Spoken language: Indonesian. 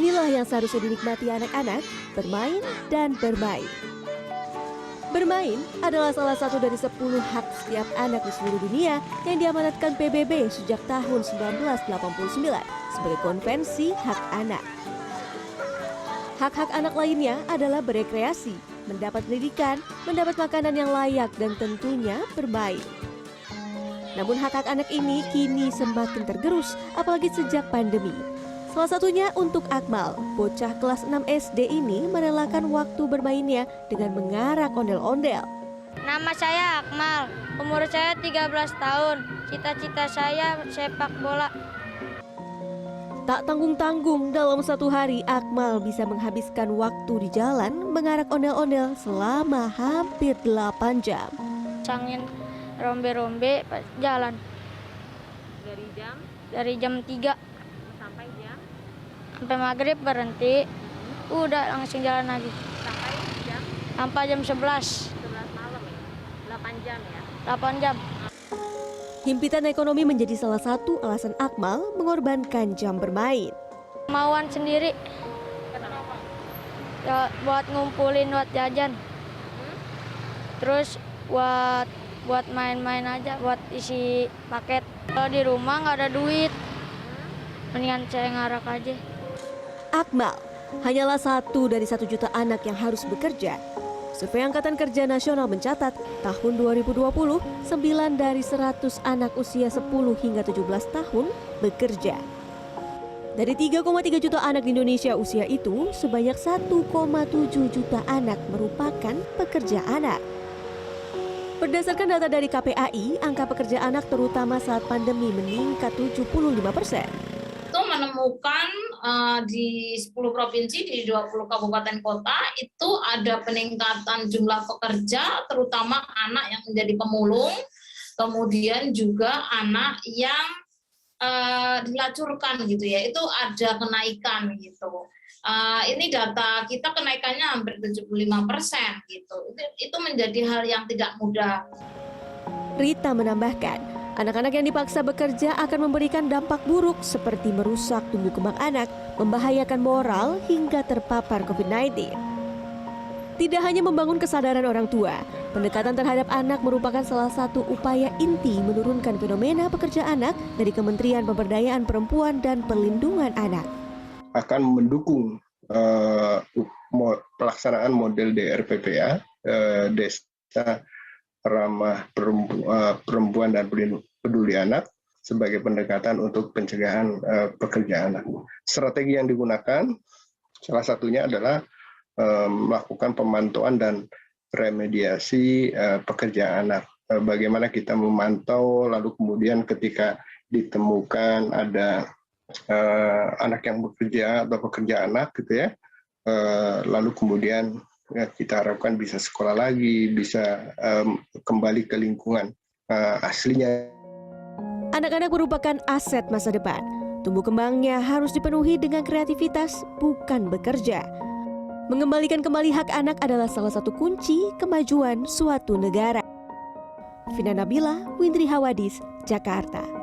Inilah yang seharusnya dinikmati anak-anak, bermain dan bermain. Bermain adalah salah satu dari 10 hak setiap anak di seluruh dunia yang diamanatkan PBB sejak tahun 1989 sebagai Konvensi Hak Anak. Hak-hak anak lainnya adalah berekreasi, mendapat pendidikan, mendapat makanan yang layak, dan tentunya bermain. Namun hak-hak anak ini kini semakin tergerus, apalagi sejak pandemi. Salah satunya untuk Akmal, bocah kelas 6 SD ini merelakan waktu bermainnya dengan mengarak ondel-ondel. Nama saya Akmal, umur saya 13 tahun, cita-cita saya sepak bola. Tak tanggung-tanggung, dalam satu hari Akmal bisa menghabiskan waktu di jalan mengarak ondel-ondel selama hampir 8 jam. Sangin rombe-rombe pas jalan. Dari jam 3 sampai maghrib berhenti, udah langsung jalan lagi. Sampai jam 11 malam ya? 8 jam ya? 8 jam. Himpitan ekonomi menjadi salah satu alasan Akmal mengorbankan jam bermain. Kemauan sendiri. Ya, buat ngumpulin buat jajan. Terus buat main-main aja, buat isi paket. Kalau di rumah nggak ada duit, mendingan saya ngarak aja. Akmal hanyalah satu dari 1 juta anak yang harus bekerja. Survei Angkatan Kerja Nasional mencatat, tahun 2020, 9 dari 100 anak usia 10 hingga 17 tahun bekerja. Dari 3,3 juta anak di Indonesia usia itu, sebanyak 1,7 juta anak merupakan pekerja anak. Berdasarkan data dari KPAI, angka pekerja anak terutama saat pandemi meningkat 75%. Itu menemukan di 10 provinsi, di 20 kabupaten kota, itu ada peningkatan jumlah pekerja, terutama anak yang menjadi pemulung, kemudian juga anak yang dilacurkan gitu ya, itu ada kenaikan gitu. Ini data kita kenaikannya hampir 75% gitu. Itu menjadi hal yang tidak mudah. Rita menambahkan, anak-anak yang dipaksa bekerja akan memberikan dampak buruk seperti merusak tumbuh kembang anak, membahayakan moral, hingga terpapar COVID-19. Tidak hanya membangun kesadaran orang tua, pendekatan terhadap anak merupakan salah satu upaya inti menurunkan fenomena pekerja anak dari Kementerian Pemberdayaan Perempuan dan Perlindungan Anak. Akan mendukung pelaksanaan model DRPPA, Desa Ramah Perempuan dan Peduli Anak, sebagai pendekatan untuk pencegahan pekerja anak. Strategi yang digunakan salah satunya adalah melakukan pemantauan dan remediasi pekerja anak. Bagaimana kita memantau, lalu kemudian ketika ditemukan ada anak yang bekerja atau pekerja anak gitu ya, lalu kemudian kita harapkan bisa sekolah lagi, bisa kembali ke lingkungan aslinya. Anak-anak merupakan aset masa depan. Tumbuh kembangnya harus dipenuhi dengan kreativitas, bukan bekerja. Mengembalikan kembali hak anak adalah salah satu kunci kemajuan suatu negara. Vina Nabila, Windri Hawadis, Jakarta.